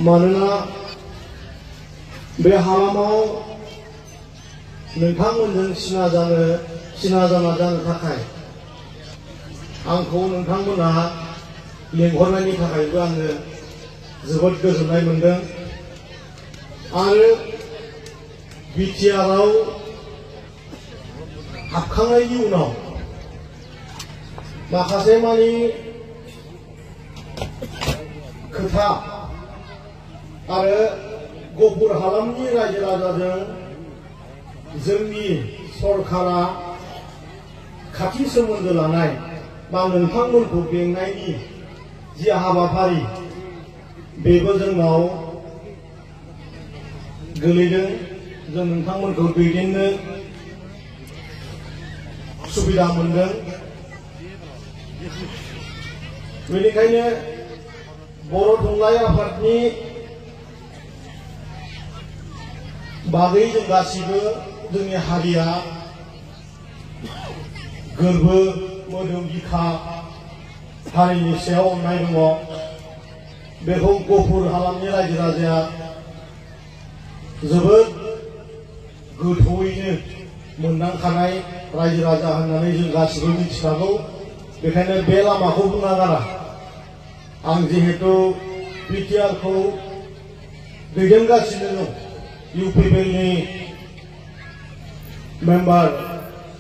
मानोना बे हालामाव नोंथांमोनजों सिनाजाना जानो थाखाय आंखौ नोंथांमोनहा लेंहरनायनि थाखायबो आङो जोबोद गोजोननाय मोनदों। आरो बिटिआरआव हाबखांनायनि उनाव माखासे मानि खोथा आरो गफुर हालामनि रायजो राजाजों जोंनि सरकारा खाथि सोमोन्दो लानाय बा नोंथांमोनखौ बेंनायनि जि हाबाफारि बेबो जोंनाव गोलैदों। जों नोंथांमोनखौ दैदेननो सुबिदा मोनदों। बेनिखायनो बर' थुनलाइ आफादनि बागै जों गासिबो जोंनि हारिया गोरबो मोदोम बिखा हारिनि सायाव अननाय दङ। बेखौ गफुर हालामनि रायजो राजाया जोबोद गोथौयैनो मोनदांखानाय रायजो राजा होननानै जों गासिबो मिथिखागौ। बेखायनो बे लामाखौ बुंनागारा आं जिहेतु बिटिआरखौ दैदेनगासिनो दं, इउपिपिएलनि मेम्बार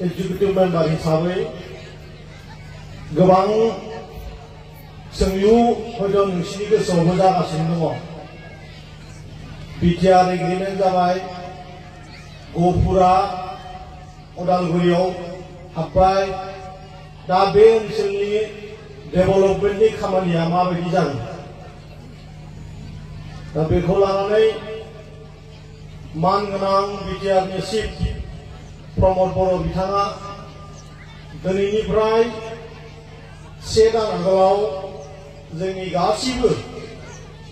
एक्जिकिउटिभ मेम्बार हिसाबै गोबां सोंलु हयथ' नोंसिनि गोसोआवबो जागासिनो दङ। बिटिआर एग्रिमेन्ट जाबाय, गफुरा उदालगुरियाव हाबबाय। दा बे ओनसोलनि डेभेलपमेन्टनि खामानिया माबायदि जागोन? दा बेखौ लानानै मानगोनां बिटिआरनि चिफ प्रमद बर' बिथाङा दिनैनिफ्राय 1 दान आगोलाव जोंनि गासिबो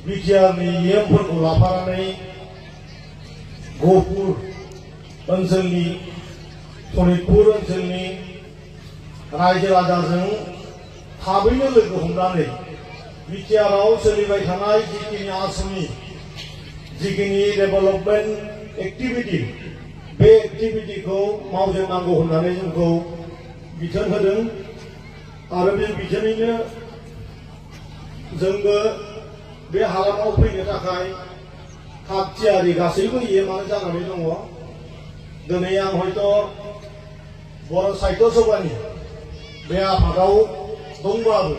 बिटिआरनि नियमफोरखौ लाफानानै गफुर ओनसोलनि सनितपुर ओनसोलनि रायजो राजाजों थाबैनो लोगो हमनानै बिटिआरआव सोलिबाय थानाय जिखिनि आसनि जिखिनि डेभेलपमेन्ट एक्टिभिटि बे एक्टिभिटिखौ मावजेननांगौ होननानै जोंखौ बिथोन होदों। आरो बे बिथोनैनो जोंबो बे हालामाव फैनो थाखाय थाग थियारि गासैबो इएमआनो जानानै दङ। दिनै आं हयथ' बर' साहित्य सभानि बे आफादाव दंब्लाबो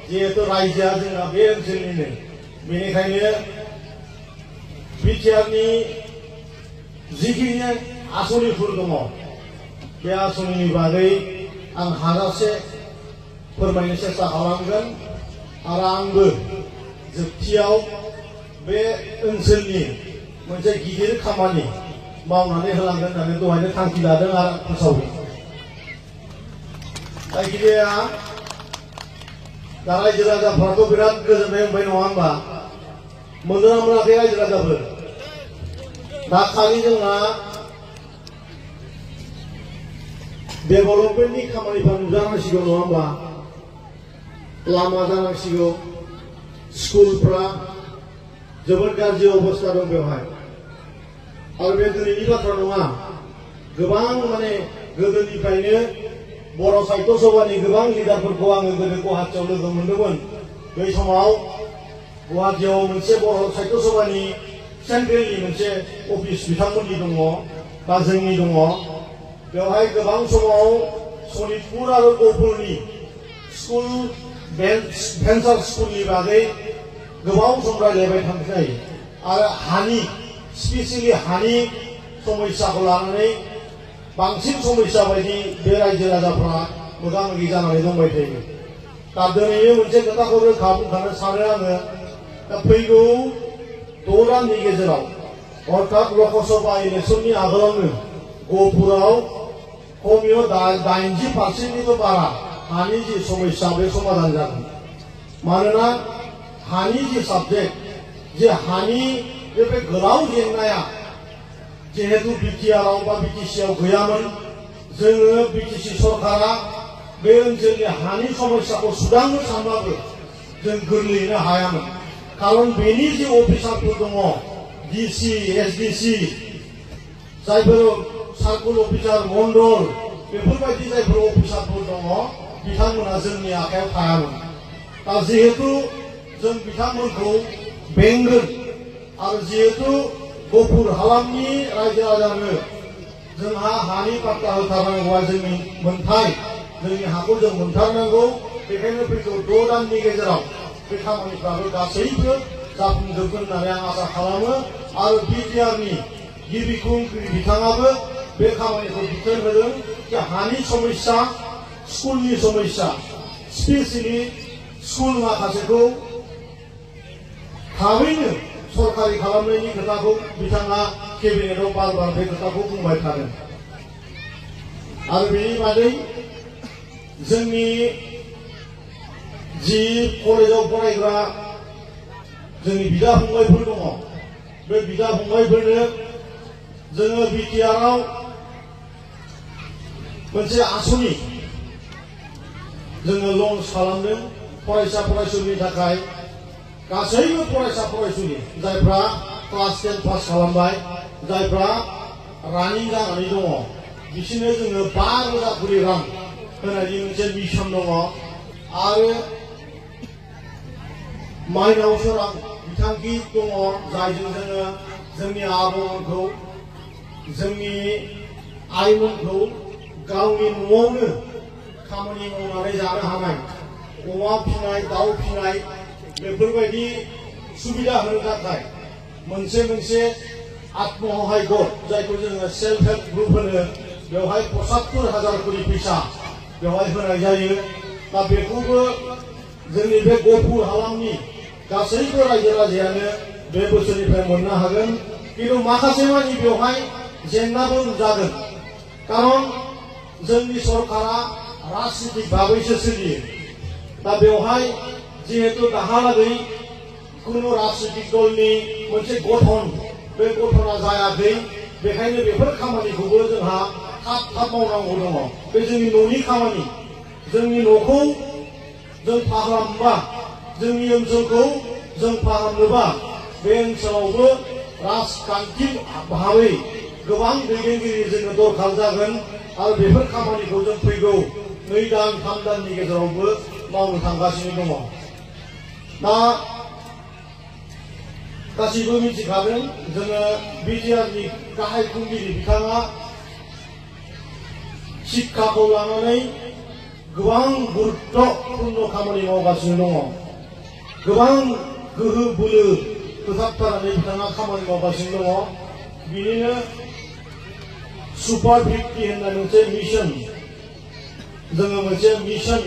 जिहेतु रायजोआ जोंना बे ओनसोलनिनो, बेनिखायनो बिटिआरनि जिखिनि आसनिफोर दङ बे आसनिनि बागै आं हाजासे फोरमायनो सेस्था खालामगोन। आरो आंबो जोबथियाव बे ओनसोलनि मोनसे गिदिर खामानि मावनानै होलांगोन होननानै दहायनो थांखि लादों आरो फोसावदों। जायखिजाया दा रायजो राजाफ्राथ' बिराद गोजोननाय मोनबाय नङा होमबा? मोनदोंना मोनाखै रायजो राजाफोर? दा खालि जोंना डेभेलपमेन्टनि खामानिफ्रा नुजानांसिगौ नङा होमबा? लामा जानांसिगौ, स्कुलफ्रा जोबोद गाज्रि अबस्था दं बेवहाय। आरो बे दिनैनि बाथ्रा नङा, गोबां माने गोदोनिफ्रायनो बर' साहित्य सभानि गोबां लिडारफोरखौ आङो गोदो गुवाहाटियाव लोगो मोनदोंमोन। बै समाव गुवाहाटियाव मोनसे बर' साहित्य सभानि सेन्ट्रेलनि मोनसे अफिस बिथांमोननि दङ बा जोंनि दङ। बेवहाय गोबां समाव सनितपुर आरो गफुरनि स्कुल भेन्सार स्कुलनि बागै गोबाव सम रायज्लायबाय थानाय जायो। आरो हानि स्पेसियेलि हानि समस्याखौ लानानै बांसिन समस्या बायदि बे रायजो राजाफ्रा मोगा मोगि जानानै दंबाय थायो। दा दिनैनो मोनसे खोथाखौ रोखा बुंखानो सानो आङो। दा फैगौ 6 दाननि गेजेराव अर्थात लकसभा इलेक्सननि आगोलावनो गफुराव खमियो 80% बारा हानि जि समस्या बे समाधान जागोन। मानोना हानि जि साबजेक्ट, जे हानि बे गोलाव जेंनाया जिहेतु बिटिआरआव बा बिटिसिआव गैयामोन, जोङो बिटिसि सरकारा बे ओनसोलनि हानि समस्याखौ सुदांनो सानबाबो जों गोरलैयैनो हायामोन। खारन बेनि जे अफिसारफोर दङ डिसि एसडिसि जायफोर सार्कल अफिसार मण्डल बेफोरबायदि जायफोर अफिसारफोर दङ बिथांमोना जोंनि आखायाव थायामोन। दा जिहेतु जों बिथांमोनखौ बेंगोन आरो जिहेतु गफुर हालामनि रायजो राजानो जोंहा हानि पाट्टा होथारनांगौआ जोंनि मोन्थाय, जोंनि हाखौ जों मोनथारनांगौ। बेखायनो फैगौ 6 दाननि गेजेराव बे खामानिफ्राबो गासैबो जाफुंजोबगोन होननानै आं आसा खालामो। आरो बिटिआरनि गिबि खुंगिरि बिथाङाबो बे खामानिखौ बिथोन होदों जे हानि समस्या, स्कुलनि समस्या, स्पेसियेलि स्कुल माखासेखौ थाबैनो सरकारि खालामनायनि खोथाखौ बिथाङा केबिनेटआव बार बार बे खोथाखौ बुंबाय थादों। आरो बेनि बादै जोंनि जि कलेजाव फरायग्रा जोंनि बिदा फंबायफोर दङ, बे बिदा फंबायफोरनो जोङो बिटिआरआव मोनसे आसनि जोङो लन्च खालामदों फरायसा फरायसुलिनि थाखाय। गासैबो फरायसा फरायसुलि जायफ्रा क्लास 10 पास खालामबाय, जायफ्रा रानिं जानानै दङ, बिसोरनो जोङो 5,000 करि रां होनायनि मोनसे मिशन दङ। आरो माइनाव सोरां बिथांखि दङ, जायजों जोङो जोंनि आबौमोनखौ, जोंनि आइमोनखौ गावनि न'आवनो खामानि मावनानै जानो हानाय, अमा फिनाय, दाउ फिनाय बेफोरबायदि सुबिदा होनो थाखाय मोनसे आत्मसहाय गट जायखौ जोङो सेल्फ हेल्प ग्रुप होनो, बेवहाय 75,000 करि फैसा बेवहाय होनाय जायो। दा बेखौबो जोंनि बे गफुर हालामनि गासैबो रायजो राजायानो बे बोसोरनिफ्राय मोननो हागोन। किन्तु माखासे मानि बेवहाय जेंनाबो नुजागोन, खारन जोंनि सरकारा राजनितिक भाबैसो सोलियो। दा बेवहाय जिहेतु दाहालागै कुनु राजनितिक दलनि मोनसे गठन, बे गठना जायाखै। बेखायनो बेफोर खामानिखौबो जोंहा थाब मावनांगौ दङ। बे जोंनि न'नि खामानि, जोंनि न'खौ जों फाहामबा, जोंनि ओनसोलखौ जों फाहामनोबा बे ओनसोलावबो राजखान्थि भाबै गोबां दैदेनगिरि जोंनो दरखार जागोन। आरो बेफोर खामानिखौ जों फैगौ 2 दान 3 दाननि गेजेरावबो मावनो थांगासिनो दङ। दा गासैबो मिथिखादों, जोङो बिटिआरनि गाहाय खुंगिरि बिथाङा शिक्षाखौ लानानै गोबां गुरुत्वपूर्ण खामानि मावगासिनो दङ। गोबां गोहो बोलो फोथाबथारनानै बिथाङा खामानि मावगासिनो दङ। बिनिनो सुपार 50 होननाय मोनसे मिशन, जोङो मोनसे मिशन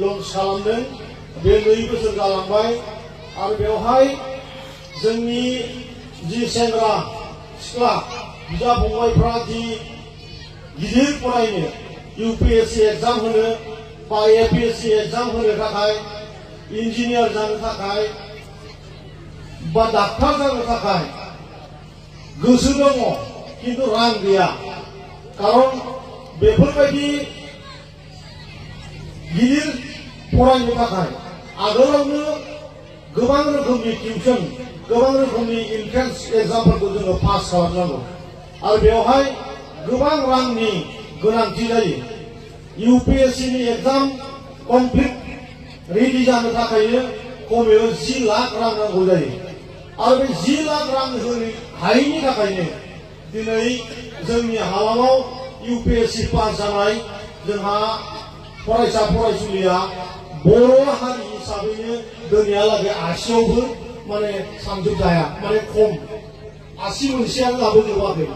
लन्च खालामदों। बे 2 बोसोर जालांबाय। आरो बेवहाय जोंनि जि सेंग्रा सिख्ला बिदा फंबायफ्रा जि गिदिर फरायनो, यूपीएससी एग्जाम होनो बा एपीएससी एग्जाम होनो थाखाय, इन्जिनियार जानो थाखाय बा डाक्टार जानो थाखाय गोसो दङ, किन्तु रां गैया। खारन बेफोरबायदि गिदिर फरायनो थाखाय आगोलावनो गोबां रोखोमनि टिउसन, गोबां रोखोमनि एन्ट्रेन्स एग्जामफोरखौ जोङो पास खालामनांगौ। आरो बेवहाय गोबां रांनि गोनांथि जायो। यूपीएससीनि एग्जाम कमप्लिट रेडि जानो थाखायनो खमैबो 10 लाख रां नांगौ जायो। आरो बे 10 लाख रां होनो हायैनि थाखायनो दिनै जोंनि हालामाव यूपीएससी पास जानाय जोंहा फरायसा फरायसुलिया बर' हारि हिसाबैनो दिनैहालागै आसियावबो माने सानजोबजाया, माने खम, 80 मोनसेयानो लाबोजोबाखै।